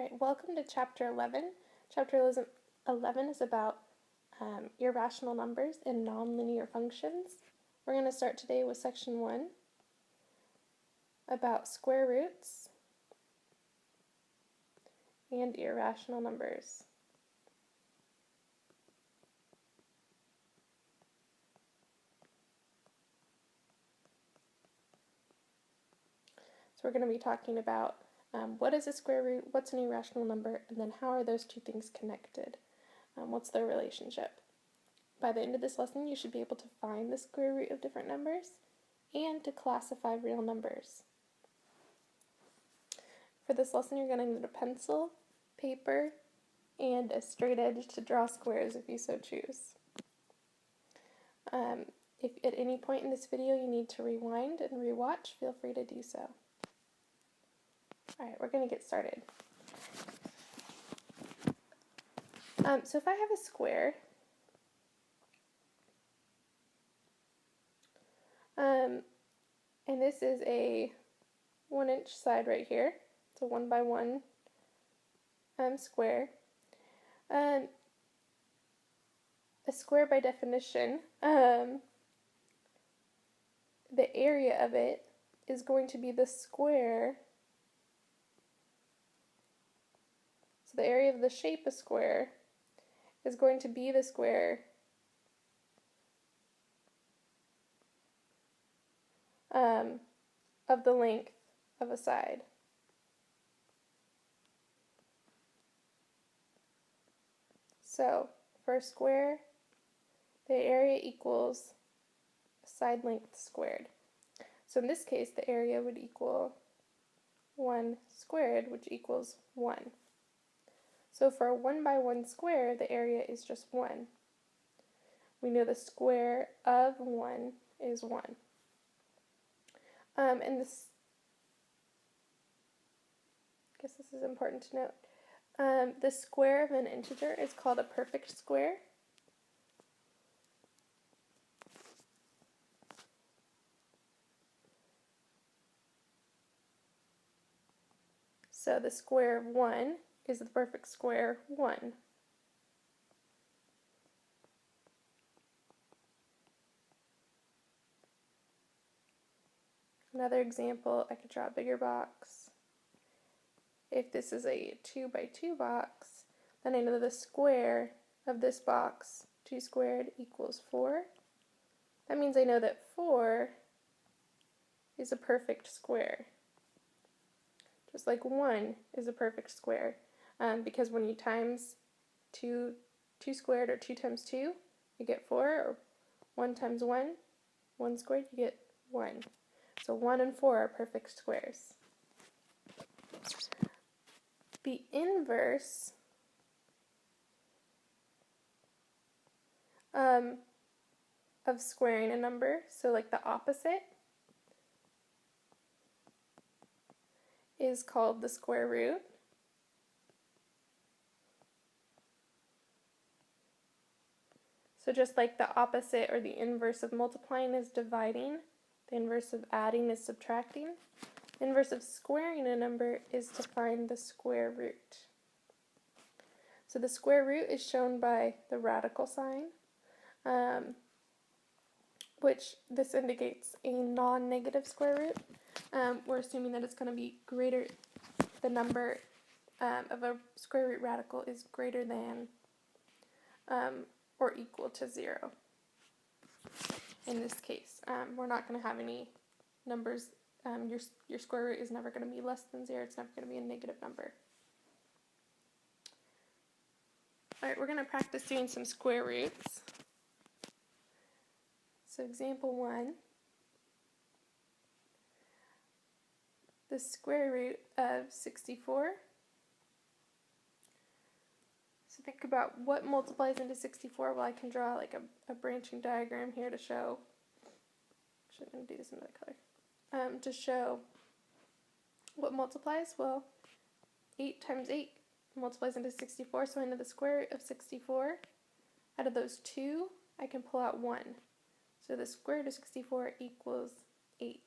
Alright, welcome to Chapter 11. Chapter 11 is about irrational numbers and nonlinear functions. We're going to start today with Section 1 about square roots and irrational numbers. So we're going to be talking about what is a square root, what's an irrational number, and then how are those two things connected? What's their relationship? By the end of this lesson, you should be able to find the square root of different numbers and to classify real numbers. For this lesson, you're going to need a pencil, paper, and a straight edge to draw squares if you so choose. If at any point in this video you need to rewind and rewatch, feel free to do so. Alright, we're going to get started. So if I have a square, and this is a 1-inch side right here, it's a 1 by 1 square. A square by definition, the area of it is going to be the square. So the area of the shape of square is going to be the square of the length of a side. So for a square, the area equals side length squared. So in this case, the area would equal 1 squared, which equals 1. So for a 1 by 1 square, the area is just 1. We know the square of 1 is 1. And this, I guess this is important to note. The square of an integer is called a perfect square. So the square of 1 is the perfect square 1. Another example, I could draw a bigger box. If this is a 2 by 2 box, then I know the square of this box, 2 squared, equals 4. That means I know that 4 is a perfect square. Just like 1 is a perfect square. Because when you times 2 squared, or 2 times 2, you get 4, or 1 times 1 squared, you get 1. So 1 and 4 are perfect squares. The inverse of squaring a number, so like the opposite, is called the square root. So just like the opposite or the inverse of multiplying is dividing, the inverse of adding is subtracting, the inverse of squaring a number is to find the square root. So the square root is shown by the radical sign, which this indicates a non-negative square root. We're assuming that it's going to be greater, the number of a square root radical is greater than or equal to 0. In this case, we're not going to have any numbers. Your square root is never going to be less than 0. It's never going to be a negative number. Alright, we're going to practice doing some square roots. So example 1, the square root of 64. So think about what multiplies into 64. Well, I can draw like a branching diagram here to show, actually I'm going to do this in another color, to show what multiplies. Well, 8 times 8 multiplies into 64, so I know the square root of 64. Out of those 2, I can pull out 1. So the square root of 64 equals 8.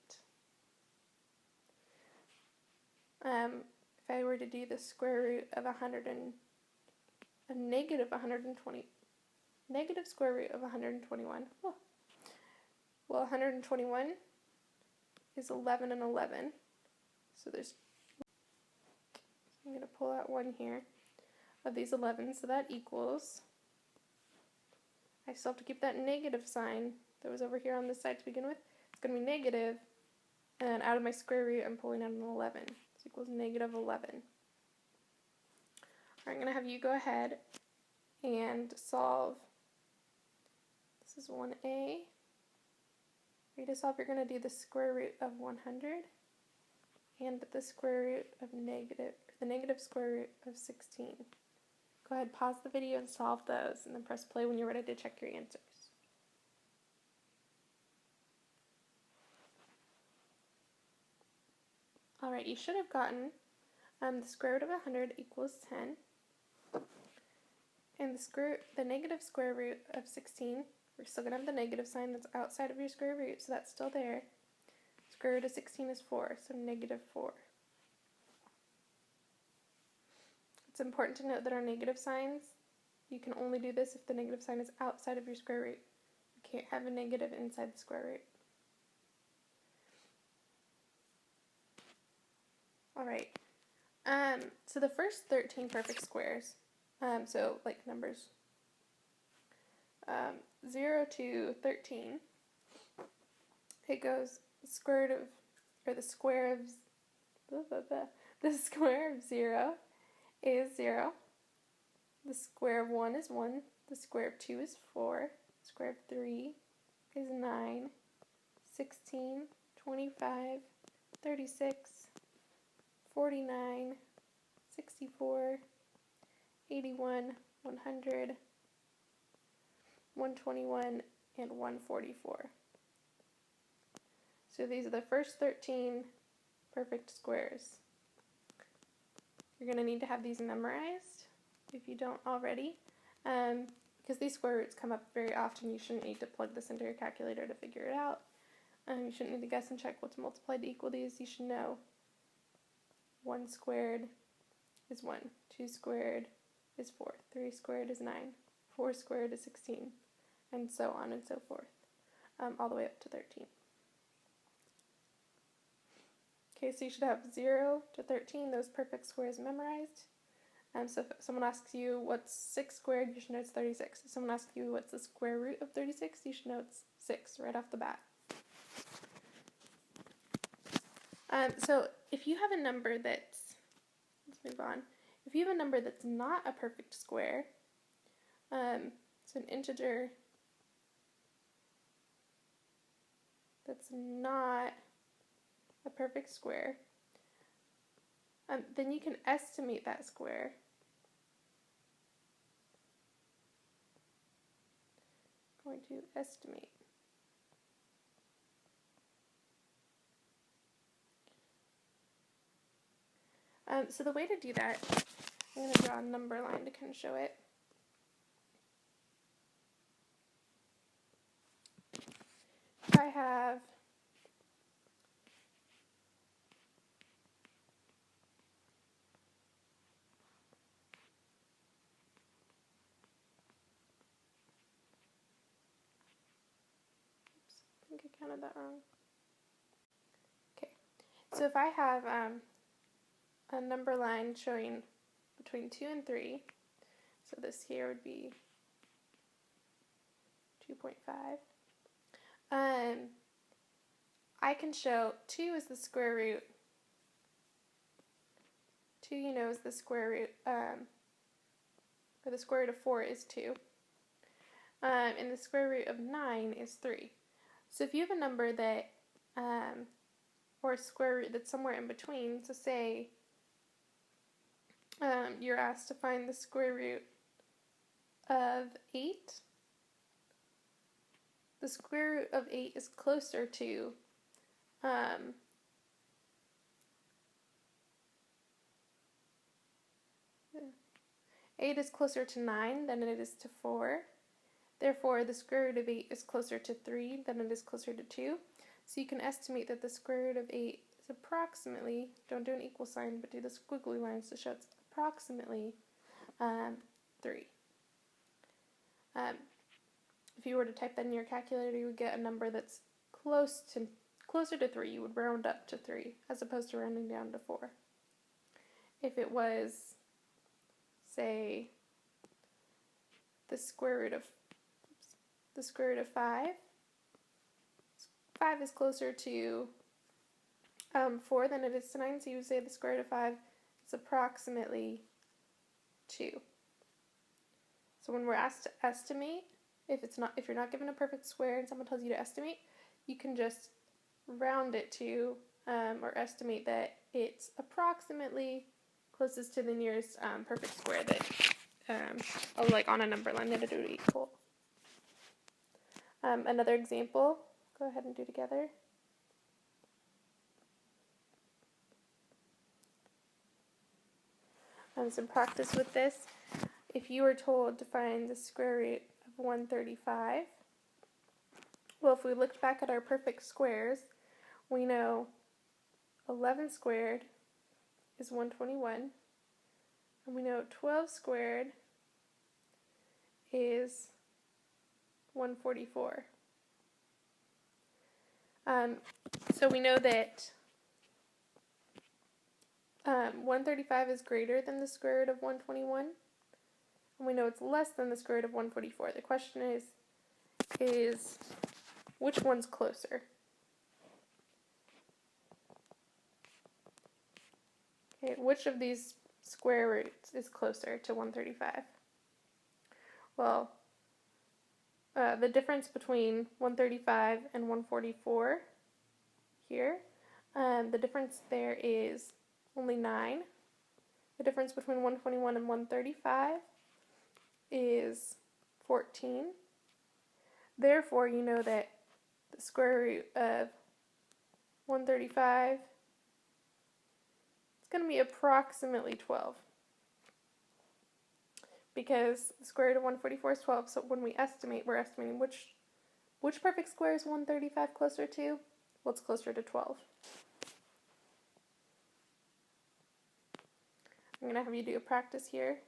If if I were to do the square root of negative 120, negative square root of 121. Oh. Well, 121 is 11 and 11. So I'm going to pull out one here of these 11. So that equals, I still have to keep that negative sign that was over here on this side to begin with. It's going to be negative, and out of my square root, I'm pulling out an 11. So equals negative 11. I'm going to have you go ahead and solve. This is 1a. For you to solve, you're going to do the square root of 100 and the square root of the negative square root of 16. Go ahead, pause the video and solve those, and then press play when you're ready to check your answers. Alright, you should have gotten the square root of 100 equals 10, and the negative square root of 16, we're still going to have the negative sign that's outside of your square root, so that's still there. Square root of 16 is 4, so negative 4. It's important to note that our negative signs, you can only do this if the negative sign is outside of your square root. You can't have a negative inside the square root. Alright, so the first 13 perfect squares, so like numbers 0 to 13, it goes the square of 0 is 0, the square of 1 is 1, the square of 2 is 4, the square of 3 is 9, 16, 25, 36, 49, 64, 81, 100, 121, and 144. So these are the first 13 perfect squares. You're going to need to have these memorized if you don't already, because these square roots come up very often. You shouldn't need to plug this into your calculator to figure it out. You shouldn't need to guess and check what's multiplied to equal these. You should know 1 squared is 1, 2 squared is 4, 3 squared is 9, 4 squared is 16, and so on and so forth, all the way up to 13. Okay, so you should have 0 to 13, those perfect squares memorized. So if someone asks you what's 6 squared, you should know it's 36. If someone asks you what's the square root of 36, you should know it's 6 right off the bat. So if you have a number that's, let's move on. If you have a number that's not a perfect square, it's an integer that's not a perfect square, then you can estimate that square. I'm going to estimate. So the way to do that, I'm going to draw a number line to kind of show it. If I have I think I counted that wrong. Okay, so if I have a number line showing between 2 and 3, so this here would be 2.5, I can show 2 is the square root. 2, you know, is the square root, or the square root of 4 is 2, and the square root of 9 is 3. So if you have a number that, or a square root that's somewhere in between, so say you're asked to find the square root of 8, the square root of 8 is closer to 8 is closer to 9 than it is to 4. Therefore, the square root of 8 is closer to 3 than it is closer to 2. So you can estimate that the square root of 8 is is approximately, don't do an equal sign, but do the squiggly lines to show it's approximately 3. If you were to type that in your calculator, you would get a number that's closer to 3. You would round up to 3 as opposed to rounding down to 4. If it was, say, the square root of 5, 5 is closer to 4 than it is to 9, so you would say the square root of 5 is approximately 2. So when we're asked to estimate, if you're not given a perfect square and someone tells you to estimate, you can just round it to or estimate that it's approximately closest to the nearest perfect square that like on a number line that it would equal. Another example, go ahead and do together. Some practice with this. If you were told to find the square root of 135, well, if we looked back at our perfect squares, we know 11 squared is 121, and we know 12 squared is 144. So we know that 135 is greater than the square root of 121, and we know it's less than the square root of 144. The question is which one's closer? Okay, which of these square roots is closer to 135? Well, the difference between 135 and 144 here, the difference there is only 9. The difference between 121 and 135 is 14. Therefore, you know that the square root of 135 is going to be approximately 12. Because the square root of 144 is 12, so when we estimate, we're estimating which perfect square is 135 closer to? Well, it's closer to 12. I'm going to have you do a practice here.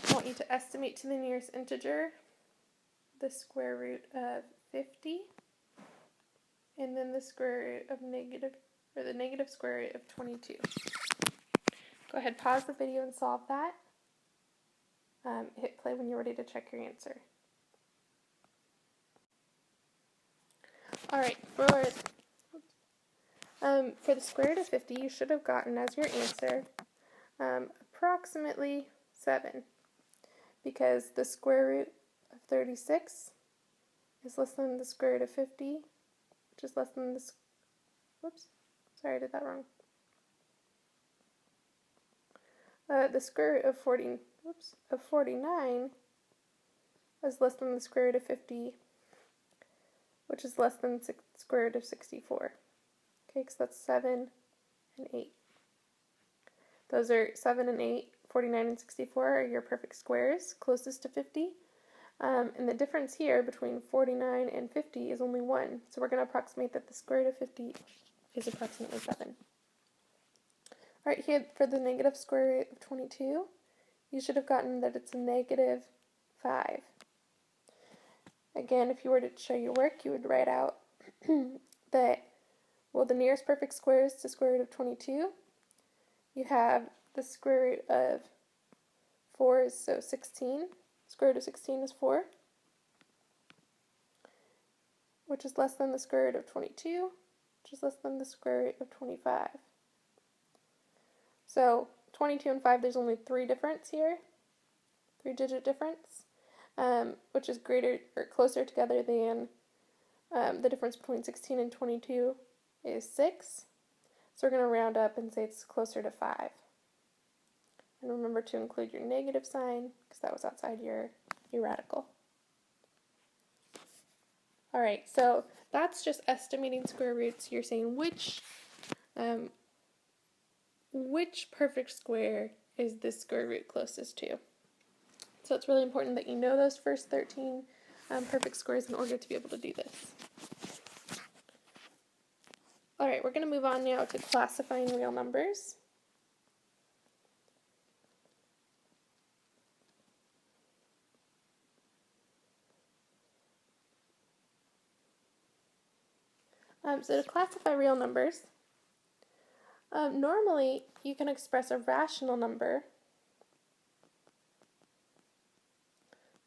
I want you to estimate to the nearest integer the square root of 50, and then the square root of the negative square root of 22. Go ahead, pause the video and solve that. Hit play when you're ready to check your answer. Alright, for the square root of 50, you should have gotten as your answer approximately 7, because the square root of 36 is less than the square root of 50, which is less than this. Whoops, sorry, I did that wrong. The square root of 49 is less than the square root of 50, which is less than the square root of 64. Okay, because that's 7 and 8. Those are 7 and 8, 49 and 64 are your perfect squares, closest to 50. And the difference here between 49 and 50 is only 1. So we're going to approximate that the square root of 50 is approximately 7. Alright, here for the negative square root of 22, you should have gotten that it's a negative 5. Again, if you were to show your work, you would write out that, well, the nearest perfect squares to square root of 22, you have the square root of 4 is so 16. Square root of 16 is 4, which is less than the square root of 22, which is less than the square root of 25. So 22 and 5, there's only 3 difference here, 3-digit difference, which is greater or closer together than the difference between 16 and 22 is 6. So we're going to round up and say it's closer to 5. And remember to include your negative sign, because that was outside your radical. Alright, so that's just estimating square roots. You're saying which perfect square is this square root closest to. So it's really important that you know those first 13 perfect squares in order to be able to do this. Alright, we're going to move on now to classifying real numbers. So to classify real numbers, normally you can express a rational number.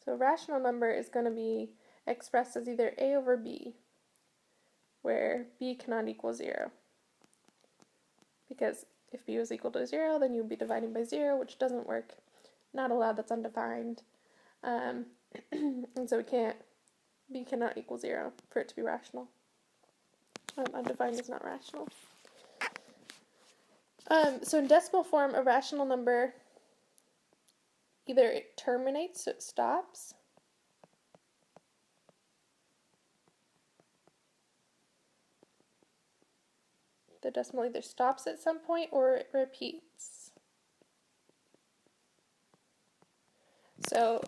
So a rational number is going to be expressed as either a over b, where b cannot equal 0. Because if b was equal to 0, then you would be dividing by 0, which doesn't work. Not allowed, that's undefined. And so b cannot equal 0 for it to be rational. Undefined is not rational. So in decimal form, a rational number, either it terminates, so it stops, the decimal either stops at some point or it repeats. So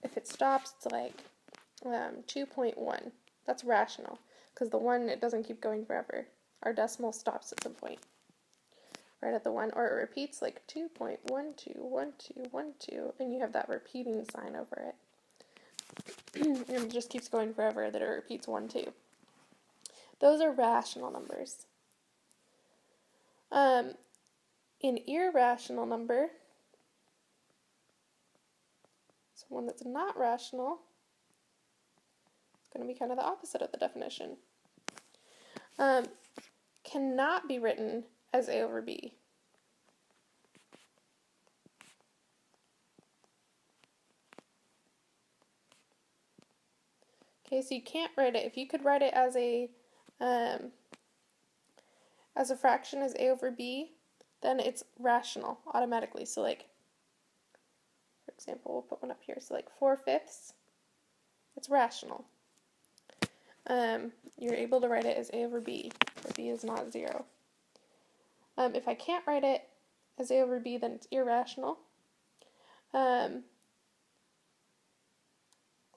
if it stops, it's like 2.1. That's rational, because the 1, it doesn't keep going forever. Our decimal stops at some point, right at the 1, or it repeats like 2.121212, and you have that repeating sign over it. And it just keeps going forever that it repeats 1, 2. Those are rational numbers. An irrational number, so one that's not rational, it's going to be kind of the opposite of the definition. Cannot be written as a over b. Okay, so you can't write it. If you could write it as a fraction as a over b, then it's rational automatically. So like, for example, we'll put one up here. So like 4/5, it's rational. You're able to write it as a over b, where b is not 0. If I can't write it as a over b, then it's irrational.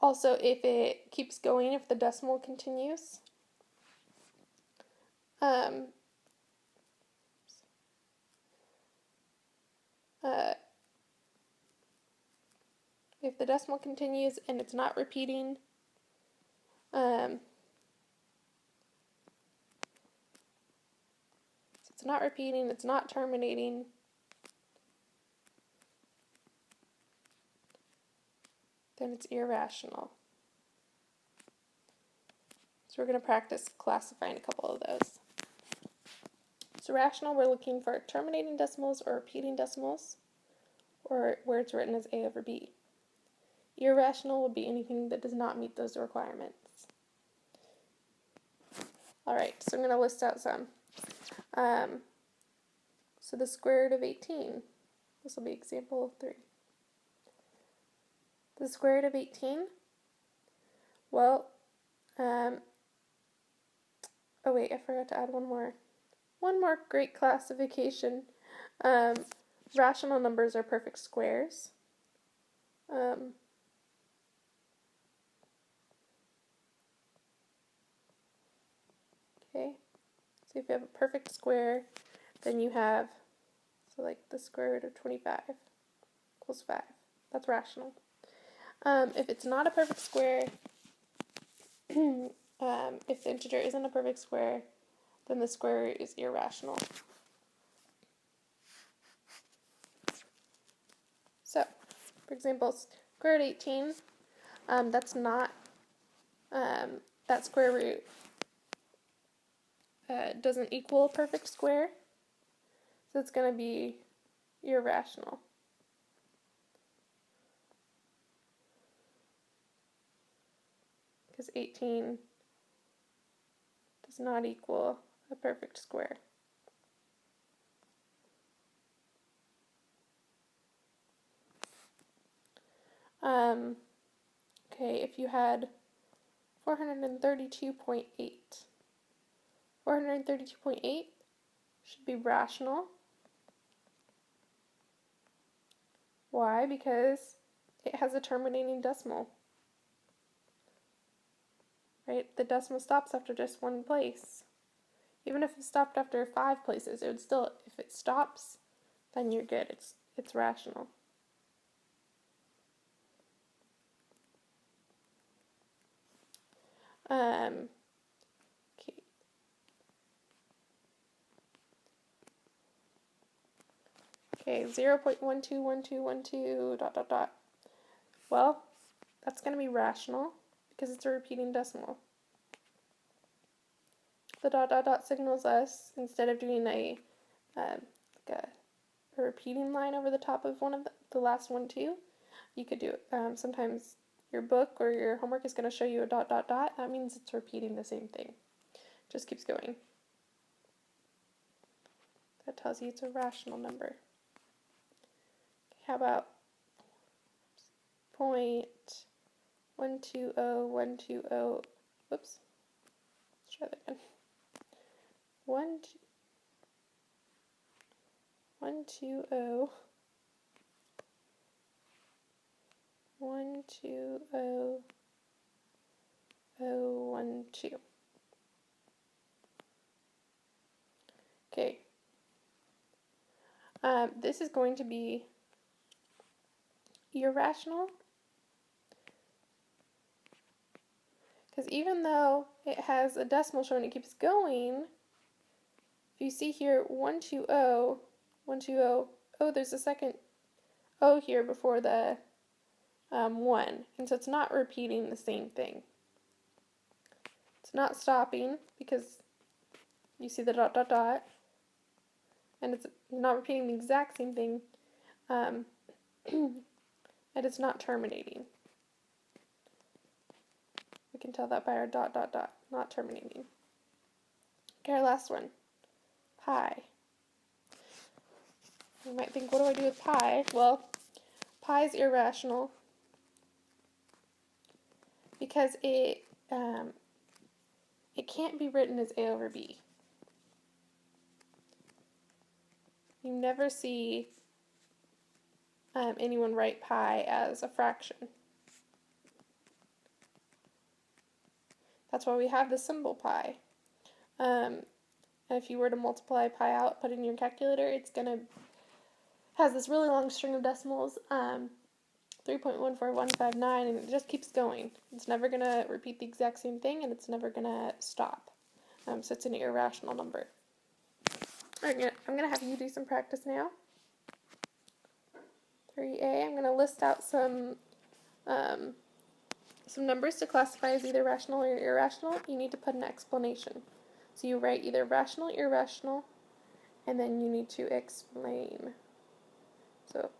Also, if it keeps going, if the decimal continues, if the decimal continues and it's not repeating, so it's not repeating, it's not terminating, then it's irrational. So we're going to practice classifying a couple of those. So rational, we're looking for terminating decimals or repeating decimals, or where it's written as a over b. Irrational would be anything that does not meet those requirements. Alright, so I'm going to list out some. So the square root of 18. This will be example 3. The square root of 18, well, oh wait, I forgot to add one more great classification. Rational numbers are perfect squares. Okay, so if you have a perfect square, then you have, so like the square root of 25 equals 5. That's rational. If it's not a perfect square, if the integer isn't a perfect square, then the square root is irrational. So, for example, square root 18, that's not, that square root doesn't equal a perfect square, so it's going to be irrational. Because 18 does not equal a perfect square. Okay, if you had 432.8, 432.8 should be rational. Why? Because it has a terminating decimal. Right? The decimal stops after just one place. Even if it stopped after 5 places, it would still, if it stops, then you're good. It's rational. Okay. Okay, 0.121212 dot dot dot. Well, that's going to be rational because it's a repeating decimal. The dot dot dot signals us, instead of doing a repeating line over the top of one of the last one too, you could do it. Sometimes your book or your homework is going to show you a dot dot dot. That means it's repeating the same thing. Just keeps going. That tells you it's a rational number. How about 0.120120? Whoops. Let's try that again. 120 120 012. Okay. This is going to be irrational, because even though it has a decimal showing it keeps going, if you see here 120, 120, oh, there's a second O here before the 1, and so it's not repeating the same thing. It's not stopping because you see the dot dot dot, and it's not repeating the exact same thing, and it's not terminating. We can tell that by our dot dot dot, not terminating. Okay, our last one, pi. You might think, what do I do with pi? Well, pi is irrational because it can't be written as a over b. You never see anyone write pi as a fraction. That's why we have the symbol pi. And if you were to multiply pi out, put it in your calculator, it's going to has this really long string of decimals, 3.14159, and it just keeps going. It's never going to repeat the exact same thing, and it's never going to stop. So it's an irrational number. I'm going to have you do some practice now. 3A, I'm going to list out some numbers to classify as either rational or irrational. You need to put an explanation. So you write either rational, irrational, and then you need to explain. So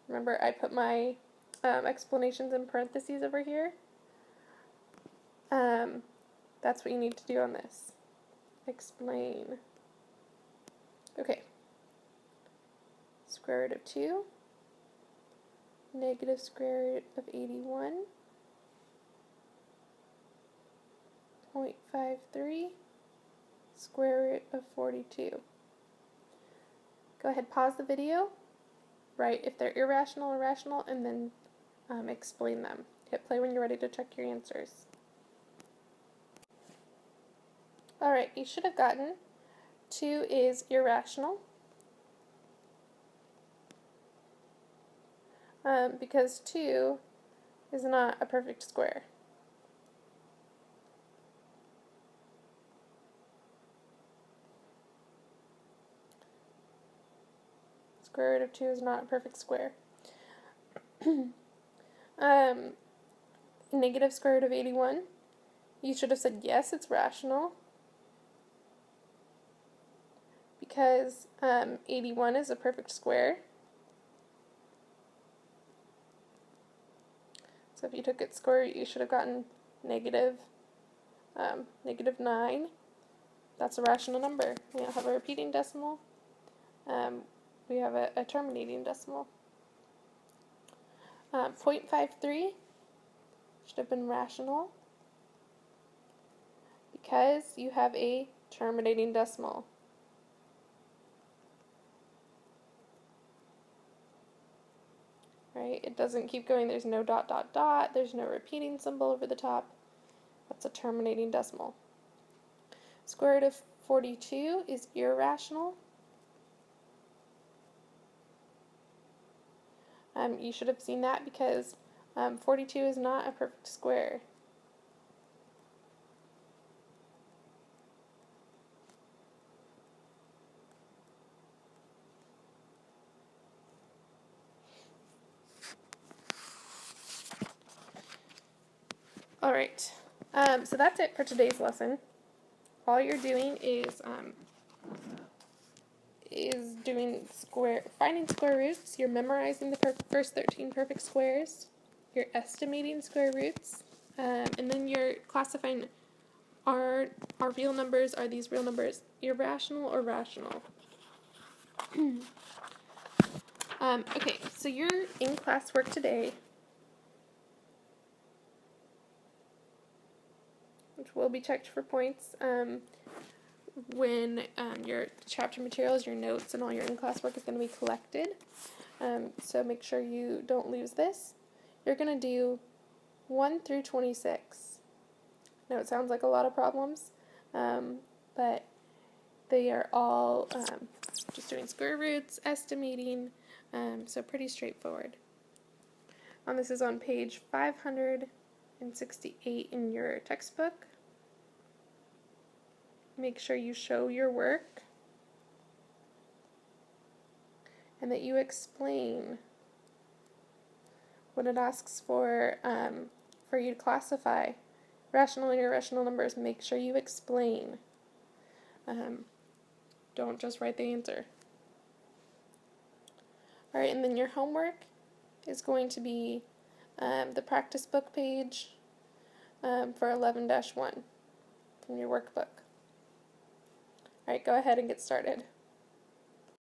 remember, I put my explanations in parentheses over here. That's what you need to do on this. Explain. Okay. Square root of 2. Negative square root of 81. 0.53. Square root of 42. Go ahead, pause the video. Write if they're irrational or rational, and then explain them. Hit play when you're ready to check your answers. Alright, you should have gotten 2 is irrational, because 2 is not a perfect square. Square root of 2 is not a perfect square. Negative square root of 81. You should have said yes, it's rational, because 81 is a perfect square. So if you took its square root, you should have gotten negative 9. That's a rational number. We don't have a repeating decimal. We have a terminating decimal. 0.53 should have been rational because you have a terminating decimal. Right? It doesn't keep going. There's no dot dot dot. There's no repeating symbol over the top. That's a terminating decimal. Square root of 42 is irrational. You should have seen that because 42 is not a perfect square. Alright, so that's it for today's lesson. All you're doing is finding square roots. You're memorizing the first 13 perfect squares. You're estimating square roots, and then you're classifying are real numbers, are these real numbers irrational or rational? Okay, so your in-class work today, which will be checked for points when your chapter materials, your notes, and all your in-class work is going to be collected. So make sure you don't lose this. You're going to do 1 through 26. Now it sounds like a lot of problems, but they are all just doing square roots, estimating, so pretty straightforward. This is on page 568 in your textbook. Make sure you show your work and that you explain when it asks for you to classify rational and irrational numbers. Make sure you explain. Don't just write the answer. Alright, and then your homework is going to be the practice book page for 11-1 from your workbook. Alright, go ahead and get started.